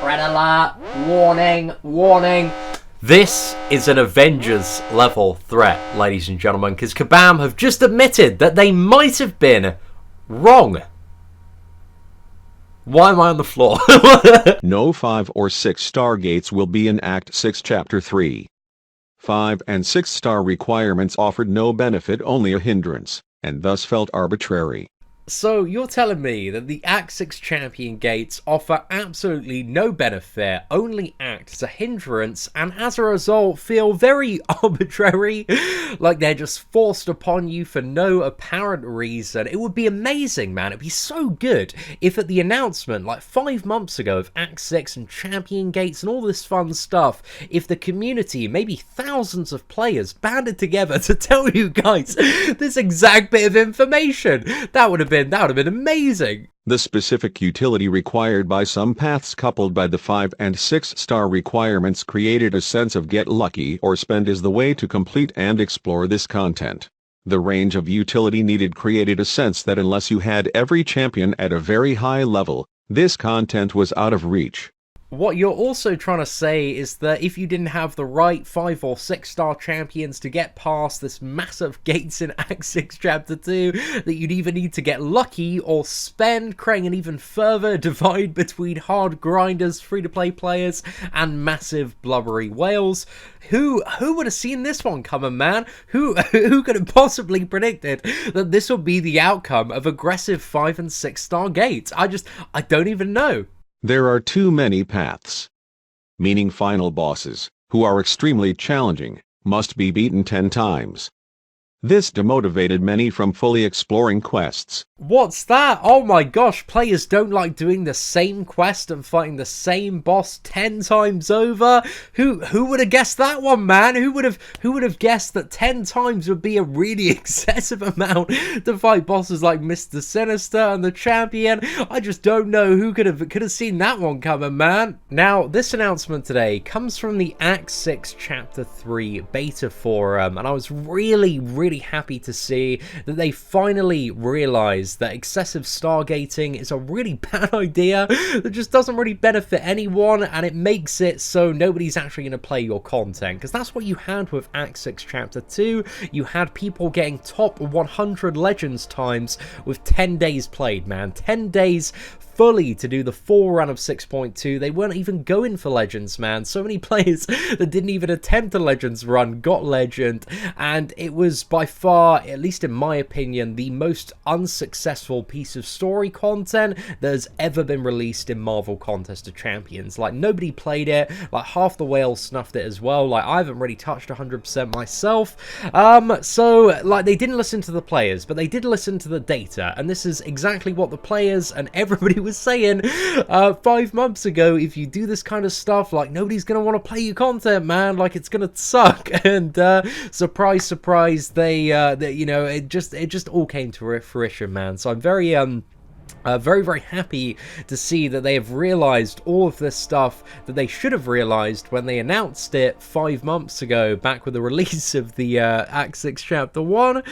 Red alert! Warning! Warning! This is an Avengers level threat, ladies and gentlemen, because Kabam have just admitted that they might have been wrong. Why am I on the floor? No 5 or 6 stargates will be in Act 6 Chapter 3. 5 and 6 star requirements offered no benefit, only a hindrance, and thus felt arbitrary. So you're telling me that the Act 6 champion gates offer absolutely no benefit, only act as a hindrance, and as a result feel very arbitrary, like they're just forced upon you for no apparent reason. It would be amazing, man. It'd be so good if at the announcement, like 5 months ago, of Act 6 and champion gates and all this fun stuff, if the community, maybe thousands of players, banded together to tell you guys this exact bit of information. That would have been amazing. The specific utility required by some paths coupled by the 5 and 6 star requirements created a sense of get lucky or spend is the way to complete and explore this content. The range of utility needed created a sense that unless you had every champion at a very high level, this content was out of reach. What you're also trying to say is that if you didn't have the right 5 or 6 star champions to get past this massive gates in Act 6 Chapter 2, that you'd either need to get lucky or spend, creating an even further divide between hard grinders, free-to-play players, and massive blubbery whales. Who would have seen this one coming, man? Who could have possibly predicted that this would be the outcome of aggressive 5 and 6 star gates? I don't even know. There are too many paths. Meaning final bosses, who are extremely challenging, must be beaten 10 times. This demotivated many from fully exploring quests. What's that? Oh my gosh, players don't like doing the same quest and fighting the same boss 10 times over? Who would have guessed that one, man? Who would have guessed that 10 times would be a really excessive amount to fight bosses like Mr. Sinister and the Champion? I just don't know who could have seen that one coming, man. Now, this announcement today comes from the Act 6 Chapter 3 beta forum, and I was really happy to see that they finally realized that excessive stargating is a really bad idea that just doesn't really benefit anyone, and it makes it so nobody's actually going to play your content, because that's what you had with Act 6 Chapter 2. You had people getting top 100 Legends times with 10 days played, man. 10 days fully to do the full run of 6.2. They weren't even going for Legends, man. So many players that didn't even attempt a Legends run got Legend, and it was by far, at least in my opinion, the most unsuccessful piece of story content that has ever been released in Marvel Contest of Champions. Like, nobody played it. Like, half the whales snuffed it as well. Like, I haven't really touched 100% myself. So, like, they didn't listen to the players, but they did listen to the data, and this is exactly what the players and everybody was saying 5 months ago. If you do this kind of stuff, like, nobody's gonna want to play your content, man. Like, it's gonna suck. And surprise, they you know, it just all came to fruition, man. So I'm very very happy to see that they have realized all of this stuff that they should have realized when they announced it 5 months ago, back with the release of the Act 6 Chapter 1.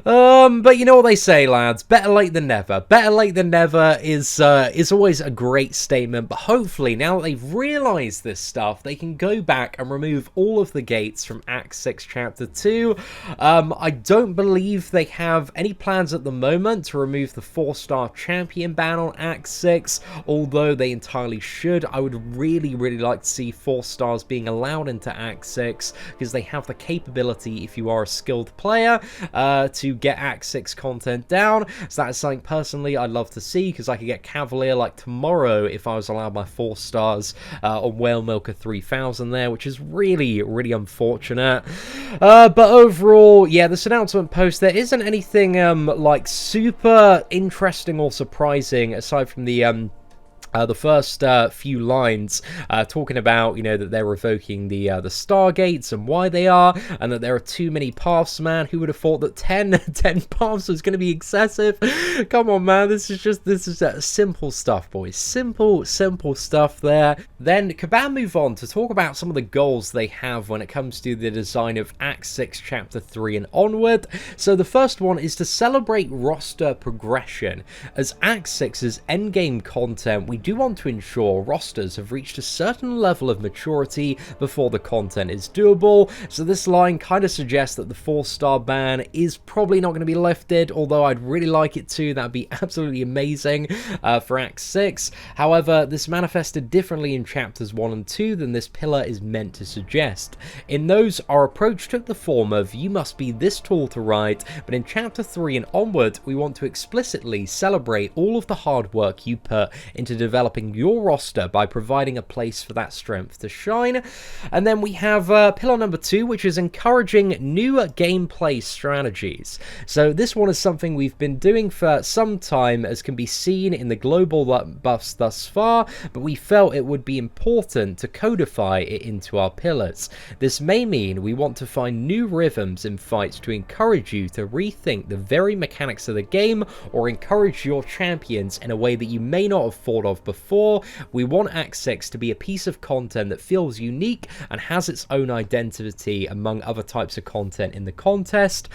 But you know what they say, lads, better late than never. Better late than never is always a great statement, but hopefully now that they've realized this stuff, they can go back and remove all of the gates from Act 6 Chapter 2. I don't believe they have any plans at the moment to remove the 4-star champion ban on Act 6, although they entirely should. I would really like to see 4 stars being allowed into Act 6, because they have the capability, if you are a skilled player, to get Act 6 content down. So that is something personally I'd love to see, because I could get Cavalier like tomorrow if I was allowed my 4 stars on Whale Milker 3000 there, which is really unfortunate. But overall, yeah, this announcement post, there isn't anything like super interesting or surprising aside from the first few lines talking about, you know, that they're revoking the stargates and why they are, and that there are too many paths, man. Who would have thought that 10 paths was going to be excessive? Come on, man. This is simple stuff, boys. Simple stuff there. Then Kabam move on to talk about some of the goals they have when it comes to the design of Act 6 Chapter 3 and Onward. So the first one is to celebrate roster progression. As Act 6's endgame content, we do want to ensure rosters have reached a certain level of maturity before the content is doable, so this line kind of suggests that the 4-star ban is probably not going to be lifted, although I'd really like it to. That'd be absolutely amazing for Act 6. However, this manifested differently in chapters 1 and 2 than this pillar is meant to suggest. In those, our approach took the form of you must be this tall to ride, but in chapter 3 and onward, we want to explicitly celebrate all of the hard work you put into developing your roster by providing a place for that strength to shine. And then we have pillar number 2, which is encouraging new gameplay strategies. So this one is something we've been doing for some time, as can be seen in the global buffs thus far, but we felt it would be important to codify it into our pillars. This may mean we want to find new rhythms in fights to encourage you to rethink the very mechanics of the game, or encourage your champions in a way that you may not have thought of before. We want Act 6 to be a piece of content that feels unique and has its own identity among other types of content in the contest.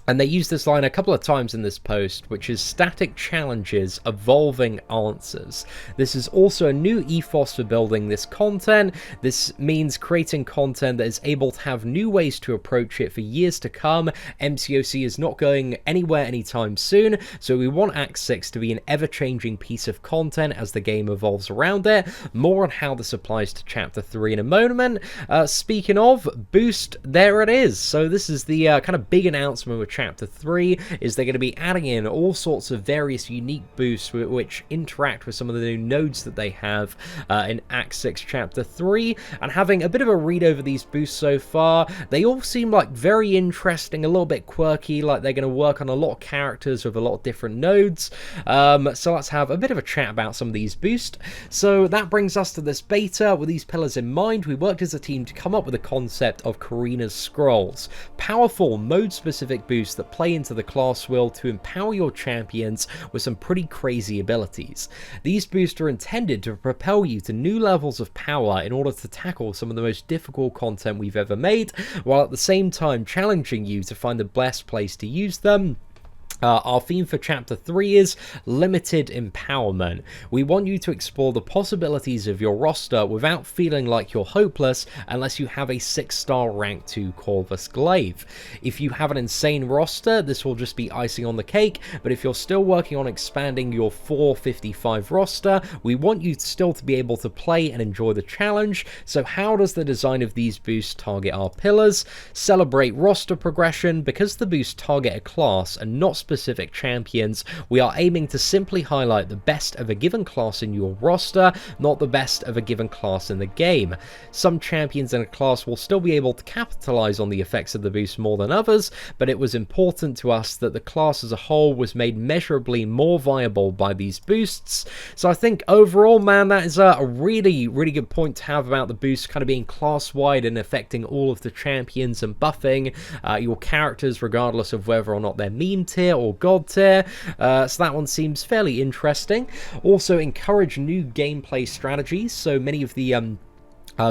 And they use this line a couple of times in this post, which is static challenges, evolving answers. This is also a new ethos for building this content. This means creating content that is able to have new ways to approach it for years to come. MCOC is not going anywhere anytime soon, so we want Act 6 to be an ever-changing piece of content as the game evolves around it. More on how this applies to Chapter 3 in a moment. Speaking of, boost, there it is. So this is the kind of big announcement with Chapter 3, is they're going to be adding in all sorts of various unique boosts which interact with some of the new nodes that they have in Act 6 Chapter 3, and having a bit of a read over these boosts so far, they all seem like very interesting, a little bit quirky, like they're going to work on a lot of characters with a lot of different nodes. So let's have a bit of a chat about some of these boosts. So that brings us to this beta. With these pillars in mind, we worked as a team to come up with a concept of Karina's Scrolls, powerful mode-specific boosts that play into the class wheel to empower your champions with some pretty crazy abilities. These boosts are intended to propel you to new levels of power in order to tackle some of the most difficult content we've ever made, while at the same time challenging you to find the best place to use them. Our theme for Chapter 3 is Limited Empowerment. We want you to explore the possibilities of your roster without feeling like you're hopeless unless you have a 6-star rank 2 Corvus Glaive. If you have an insane roster, this will just be icing on the cake, but if you're still working on expanding your 455 roster, we want you still to be able to play and enjoy the challenge. So how does the design of these boosts target our pillars? Celebrate roster progression. Because the boosts target a class and not specific champions, we are aiming to simply highlight the best of a given class in your roster, not the best of a given class in the game. Some champions in a class will still be able to capitalize on the effects of the boost more than others, but it was important to us that the class as a whole was made measurably more viable by these boosts. So I think overall, man, that is a really good point to have about the boost kind of being class-wide and affecting all of the champions and buffing your characters regardless of whether or not they're meme tier or god tier. So that one seems fairly interesting. Also encourage new gameplay strategies. So many of the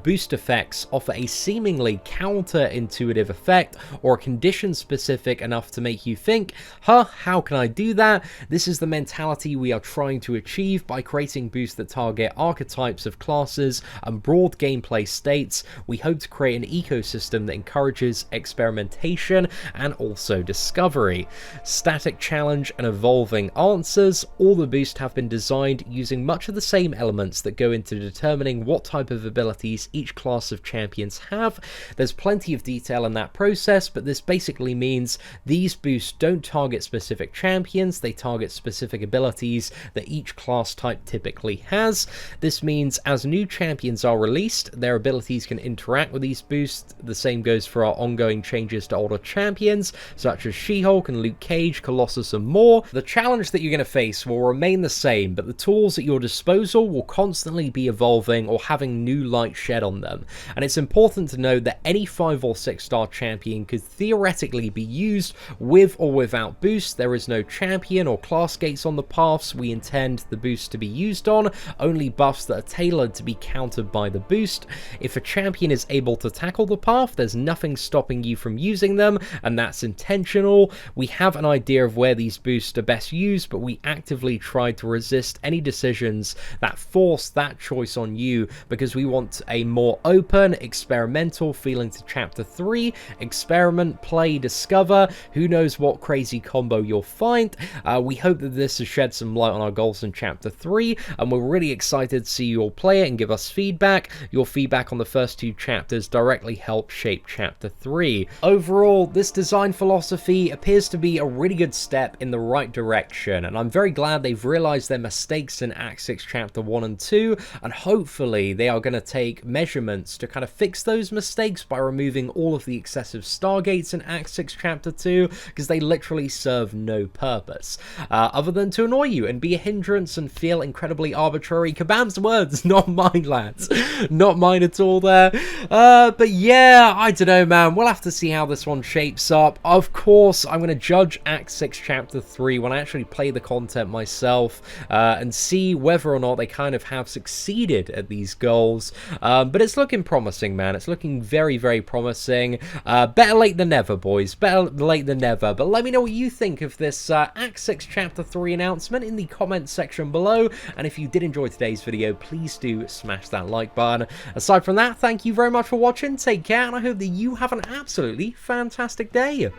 boost effects offer a seemingly counterintuitive effect or condition specific enough to make you think, how can I do that? This is the mentality we are trying to achieve by creating boosts that target archetypes of classes and broad gameplay states. We hope to create an ecosystem that encourages experimentation and also discovery. Static challenge and evolving answers. All the boosts have been designed using much of the same elements that go into determining what type of ability each class of champions have. There's plenty of detail in that process, but this basically means these boosts don't target specific champions, they target specific abilities that each class type typically has. This means as new champions are released, their abilities can interact with these boosts. The same goes for our ongoing changes to older champions, such as She-Hulk and Luke Cage, Colossus and more. The challenge that you're going to face will remain the same, but the tools at your disposal will constantly be evolving or having new light shed on them. And it's important to note that any 5 or 6 star champion could theoretically be used with or without boost. There is no champion or class gates on the paths we intend the boost to be used on, only buffs that are tailored to be countered by the boost. If a champion is able to tackle the path, there's nothing stopping you from using them, and that's intentional. We have an idea of where these boosts are best used, but we actively try to resist any decisions that force that choice on you, because we want a more open, experimental feeling to Chapter 3. Experiment, play, discover. Who knows what crazy combo you'll find. We hope that this has shed some light on our goals in Chapter 3, and we're really excited to see you all play it and give us feedback. Your feedback on the first 2 chapters directly help shape Chapter 3. Overall, this design philosophy appears to be a really good step in the right direction, and I'm very glad they've realized their mistakes in Act 6 Chapter 1 and 2, and hopefully they are going to take measurements to kind of fix those mistakes by removing all of the excessive stargates in Act 6 Chapter 2, because they literally serve no purpose other than to annoy you and be a hindrance and feel incredibly arbitrary. Kabam's words, not mine, lads. Not mine at all there. But yeah, I don't know, man. We'll have to see how this one shapes up. Of course, I'm going to judge Act 6 Chapter 3 when I actually play the content myself and see whether or not they kind of have succeeded at these goals. But it's looking promising, man. It's looking very, very promising. Better late than never, boys. Better late than never. But let me know what you think of this Act 6 Chapter 3 announcement in the comments section below. And if you did enjoy today's video, please do smash that like button. Aside from that, thank you very much for watching. Take care, and I hope that you have an absolutely fantastic day.